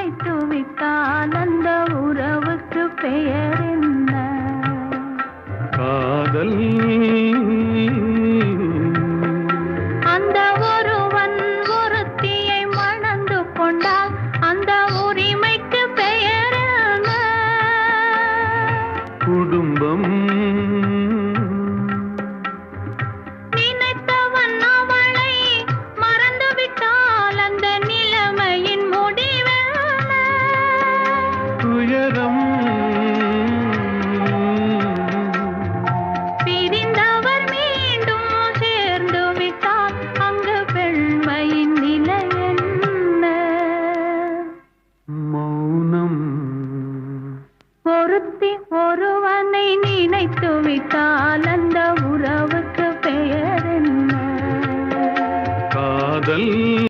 நினைத்து விட்டால் அந்த உறவுக்கு பெயர் என்ன? காதல். அந்த ஒருவன் ஒருத்தியை மணந்து கொண்டால் அந்த உரிமைக்கு பெயர் என்ன? குடும்பம். நினைத்தவன் அவளை மறந்து விட்டால் அந்த